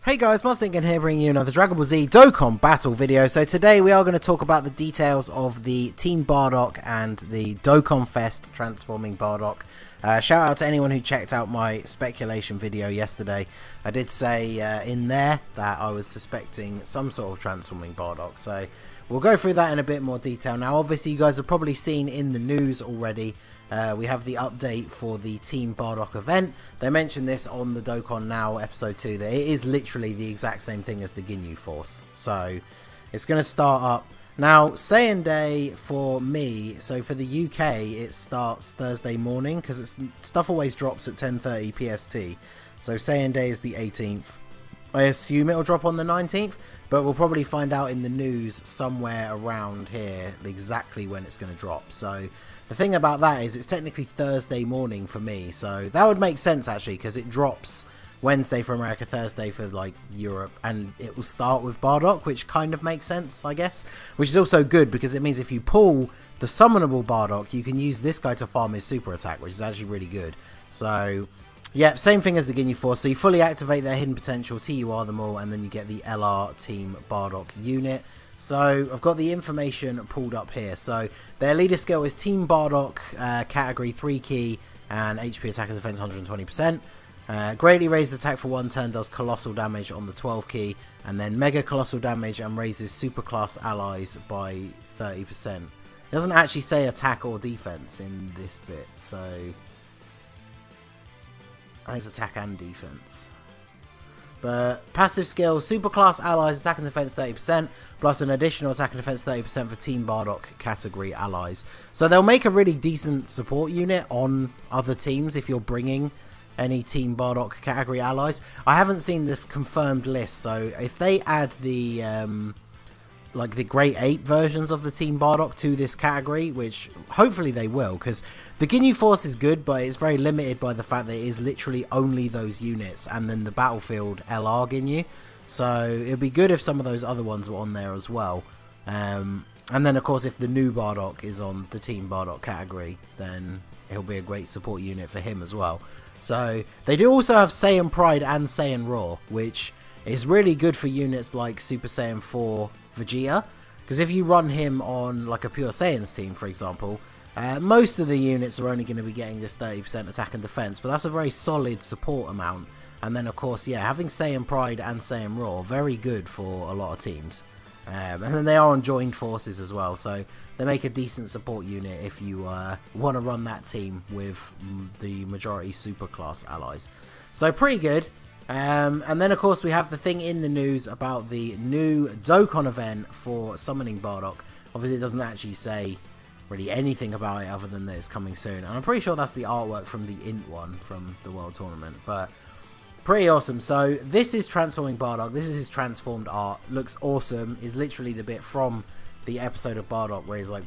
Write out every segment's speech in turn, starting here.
Hey guys, Ningen here bringing you another Dragon Ball Z Dokkan battle video. So today we are going to talk about the details of the Team Bardock and the Dokkan Fest transforming Bardock. Shout out to anyone who checked out my speculation video yesterday. I did say in there that I was suspecting some sort of transforming Bardock. So we'll go through that in a bit more detail. Now obviously you guys have probably seen in the news already. We have the update for the Team Bardock event. They mentioned this on the Dokkan Now episode 2 that it is literally the exact same thing as the Ginyu Force. So it's going to start up. Now Saiyan Day for me, so for the UK it starts Thursday morning because stuff always drops at 10:30 PST. So Saiyan Day is the 18th. I assume it'll drop on the 19th, but we'll probably find out in the news somewhere around here exactly when it's going to drop. So the thing about that is it's technically Thursday morning for me, so that would make sense actually because it drops Wednesday for America, Thursday for like Europe, and it will start with Bardock, which kind of makes sense, I guess, which is also good because it means if you pull the summonable Bardock, you can use this guy to farm his super attack, which is actually really good. So yeah, same thing as the Ginyu Force. So you fully activate their hidden potential, TUR them all, and then you get the LR Team Bardock unit. So I've got the information pulled up here. So their leader skill is Team Bardock, category 3 key, and HP attack and defense 120%. Greatly raised attack for 1 turn, does colossal damage on the 12 key, and then mega colossal damage and raises superclass allies by 30%. It doesn't actually say attack or defense in this bit, so I think it's attack and defense. But passive skill, superclass allies, attack and defense 30%, plus an additional attack and defense 30% for Team Bardock category allies. So they'll make a really decent support unit on other teams if you're bringing any Team Bardock category allies. I haven't seen the confirmed list, so if they add the like the Great Ape versions of the Team Bardock to this category, which hopefully they will, because the Ginyu Force is good, but it's very limited by the fact that it is literally only those units, and then the Battlefield LR Ginyu. So it'd be good if some of those other ones were on there as well. And then of course if the new Bardock is on the Team Bardock category, then it'll be a great support unit for him as well. So they do also have Saiyan Pride and Saiyan Raw, which is really good for units like Super Saiyan 4 Vegeta, because if you run him on like a Pure Saiyans team, for example, most of the units are only going to be getting this 30% attack and defense, but that's a very solid support amount. And then of course, yeah, having Saiyan Pride and Saiyan Raw, very good for a lot of teams. And then they are on joined forces as well, so they make a decent support unit if you want to run that team with the majority superclass allies. So pretty good. And then of course we have the thing in the news about the new Dokkan event for summoning Bardock. Obviously it doesn't actually say really anything about it other than that it's coming soon, and I'm pretty sure that's the artwork from the Int one from the World Tournament, but pretty awesome. So this is transforming Bardock. This is his transformed art. Looks awesome. Is literally the bit from the episode of Bardock where he's like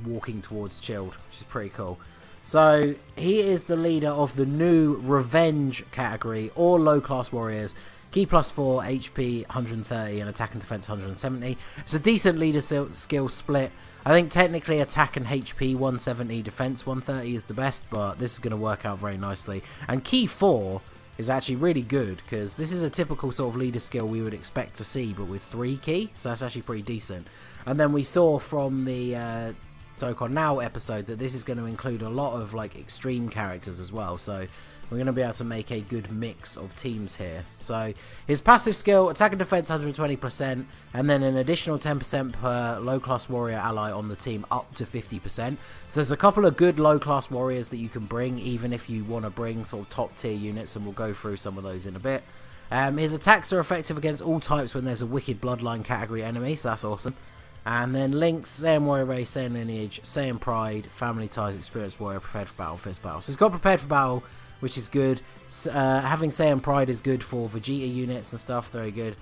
walking towards Chilled, which is pretty cool. So he is the leader of the new Revenge category, all low class warriors, key +4, HP 130 and attack and defense 170. It's a decent leader skill split. I think technically attack and HP 170, defense 130 is the best, but this is going to work out very nicely. And key 4 is actually really good because this is a typical sort of leader skill we would expect to see, but with 3 key, so that's actually pretty decent. And then we saw from the Dokkan Now episode that this is going to include a lot of like extreme characters as well, so we're going to be able to make a good mix of teams here. So his passive skill, attack and defense 120%, and then an additional 10% per low class warrior ally on the team up to 50%. So there's a couple of good low class warriors that you can bring even if you want to bring sort of top tier units, and we'll go through some of those in a bit. His attacks are effective against all types when there's a wicked bloodline category enemy, so that's awesome. And then links, Saiyan Warrior Race, Saiyan Lineage, Saiyan Pride, Family Ties, Experienced Warrior, Prepared for Battle, Fierce Battle. So he's got Prepared for Battle, which is good. Having Saiyan Pride is good for Vegeta units and stuff, very good.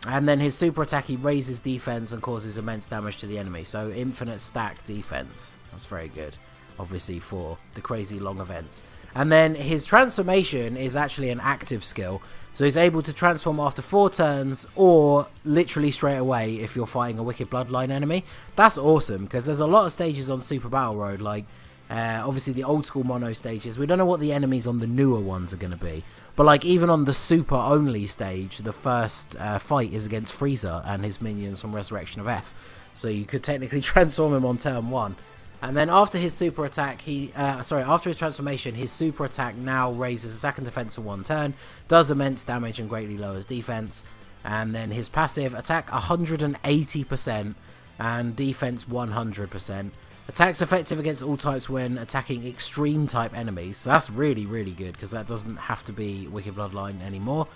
And then his super attack, he raises defense and causes immense damage to the enemy. So infinite stack defense, that's very good, obviously for the crazy long events. And then his transformation is actually an active skill. So he's able to transform after 4 turns or literally straight away if you're fighting a wicked bloodline enemy. That's awesome because there's a lot of stages on Super Battle Road, like obviously the old school mono stages. We don't know what the enemies on the newer ones are going to be. But like even on the super only stage, the first fight is against Frieza and his minions from Resurrection of F. So you could technically transform him on turn 1. And then after his super attack, after his transformation, his super attack now raises attack and defense for 1 turn, does immense damage and greatly lowers defense. And then his passive, attack 180% and defense 100%. Attacks effective against all types when attacking extreme type enemies. So that's really, really good because that doesn't have to be Wicked Bloodline anymore.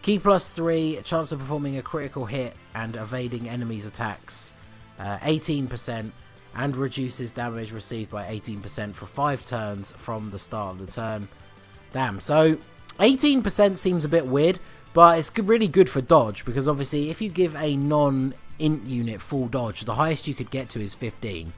Key +3, chance of performing a critical hit and evading enemies' attacks 18%. And reduces damage received by 18% for 5 turns from the start of the turn. Damn, so 18% seems a bit weird, but it's really good for dodge, because obviously if you give a non-int unit full dodge, the highest you could get to is 15,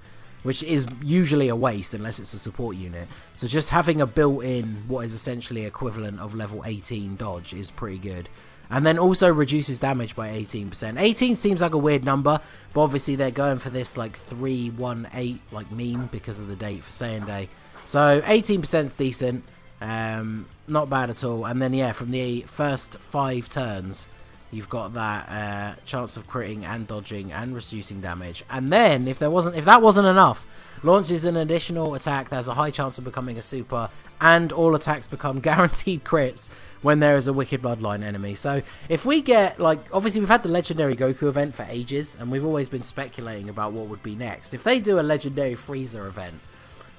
which is usually a waste unless it's a support unit. So just having a built-in, what is essentially equivalent of level 18 dodge is pretty good. And then also reduces damage by 18%. 18 seems like a weird number, but obviously they're going for this like 318 like meme because of the date for Saiyan Day. So 18% is decent, not bad at all. And then yeah, from the first 5 turns, you've got that chance of critting and dodging and reducing damage. And then if that wasn't enough, launches an additional attack that has a high chance of becoming a super, and all attacks become guaranteed crits when there is a Wicked Bloodline enemy. So if we get, like, obviously we've had the Legendary Goku event for ages, and we've always been speculating about what would be next. If they do a Legendary Frieza event,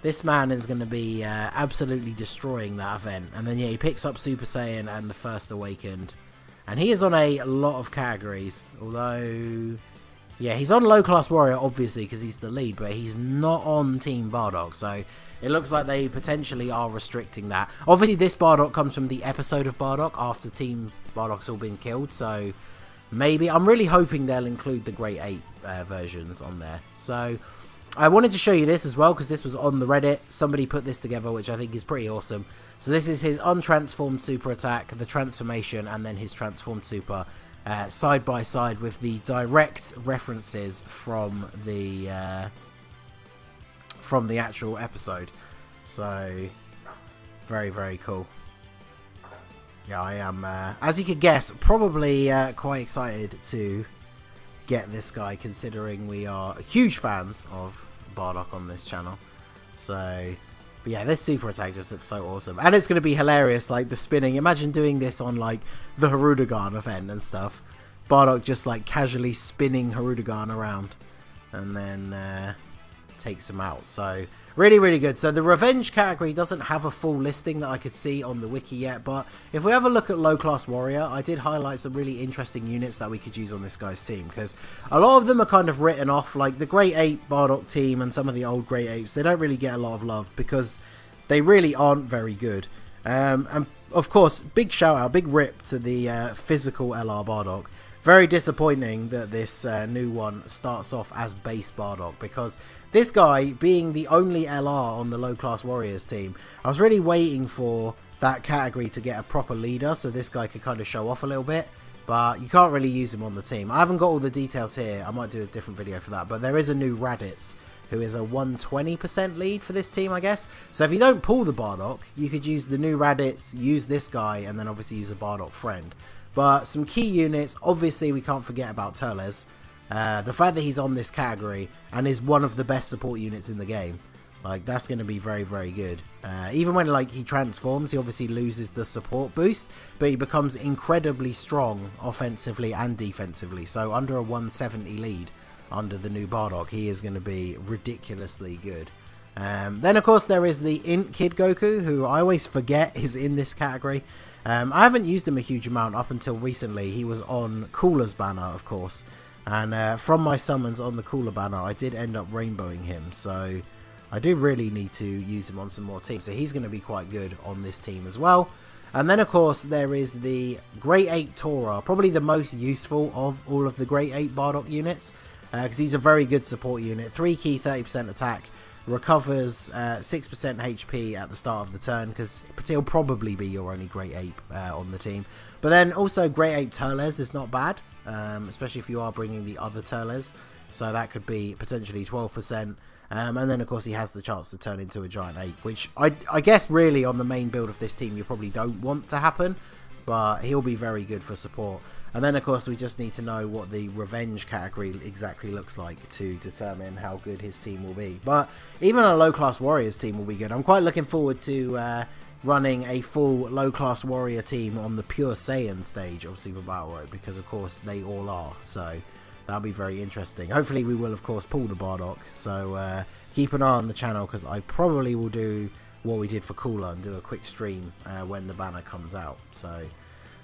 this man is going to be absolutely destroying that event. And then yeah, he picks up Super Saiyan and the First Awakened. And he is on a lot of categories, although, yeah, he's on Low Class Warrior, obviously, because he's the lead, but he's not on Team Bardock, so it looks like they potentially are restricting that. Obviously, this Bardock comes from the episode of Bardock after Team Bardock's all been killed, so maybe, I'm really hoping they'll include the Great Ape versions on there. So I wanted to show you this as well, because this was on the Reddit. Somebody put this together, which I think is pretty awesome. So this is his untransformed super attack, the transformation, and then his transformed super, side by side with the direct references from the actual episode. So very, very cool. Yeah, I am, as you could guess, probably quite excited to get this guy, considering we are huge fans of Bardock on this channel. So, but yeah, this super attack just looks so awesome, and it's going to be hilarious, like the spinning. Imagine doing this on like the Harudagan event and stuff. Bardock just like casually spinning Harudagan around and then takes him out. So really, really good. So the revenge category doesn't have a full listing that I could see on the wiki yet, but if we have a look at Low Class Warrior, I did highlight some really interesting units that we could use on this guy's team, because a lot of them are kind of written off, like the Great Ape Bardock team and some of the old Great Apes. They don't really get a lot of love because they really aren't very good. And of course, big shout out, big rip to the physical LR Bardock. Very disappointing that this new one starts off as base Bardock, because this guy, being the only LR on the Low Class Warriors team, I was really waiting for that category to get a proper leader so this guy could kind of show off a little bit, but you can't really use him on the team. I haven't got all the details here. I might do a different video for that, but there is a new Raditz who is a 120% lead for this team, I guess. So if you don't pull the Bardock, you could use the new Raditz, use this guy, and then obviously use a Bardock friend. But some key units, obviously we can't forget about Turles. The fact that he's on this category and is one of the best support units in the game, like, that's going to be very, very good. Even when like he transforms, he obviously loses the support boost, but he becomes incredibly strong offensively and defensively. So under a 170 lead, under the new Bardock, he is going to be ridiculously good. Then of course there is the Int Kid Goku, who I always forget is in this category. I haven't used him a huge amount up until recently. He was on Cooler's banner, of course, and from my summons on the Cooler banner, I did end up rainbowing him, so I do really need to use him on some more teams. So he's going to be quite good on this team as well. And then of course there is the Great Ape Tora, probably the most useful of all of the Great Ape Bardock units, because he's a very good support unit. 3 key, 30% attack, recovers 6% HP at the start of the turn, because he'll probably be your only Great Ape on the team. But then also Great Ape Turles is not bad, especially if you are bringing the other Turles. So that could be potentially 12%. And then, of course, he has the chance to turn into a giant ape, which I guess really on the main build of this team you probably don't want to happen, but he'll be very good for support. And then, of course, we just need to know what the revenge category exactly looks like to determine how good his team will be. But even a low-class warriors team will be good. I'm quite looking forward to running a full low-class warrior team on the pure Saiyan stage of Super Battle Road, because, of course, they all are. So that'll be very interesting. Hopefully we will, of course, pull the Bardock. So keep an eye on the channel, because I probably will do what we did for Cooler and do a quick stream when the banner comes out. So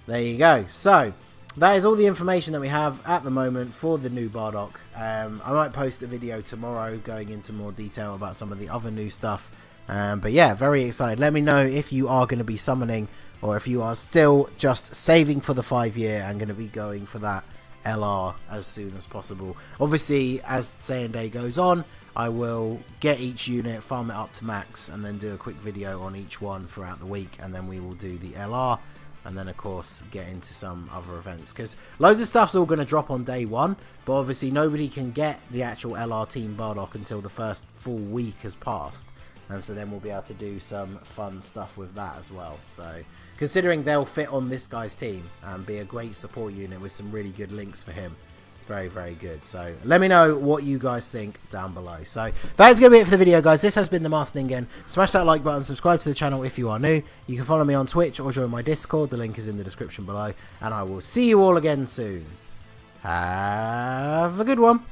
there you go. So that is all the information that we have at the moment for the new Bardock. I might post a video tomorrow going into more detail about some of the other new stuff. But yeah, very excited. Let me know if you are going to be summoning, or if you are still just saving for the 5-year and going to be going for that LR as soon as possible. Obviously, as Saiyan Day goes on, I will get each unit, farm it up to max, and then do a quick video on each one throughout the week, and then we will do the LR, and then of course get into some other events, because loads of stuff's all going to drop on day 1, but obviously nobody can get the actual LR Team Bardock until the first full week has passed. And so then we'll be able to do some fun stuff with that as well. So considering they'll fit on this guy's team and be a great support unit with some really good links for him, it's very, very good. So let me know what you guys think down below. So that is going to be it for the video, guys. This has been the Master Ningen. Smash that like button, subscribe to the channel if you are new. You can follow me on Twitch or join my Discord. The link is in the description below. And I will see you all again soon. Have a good one.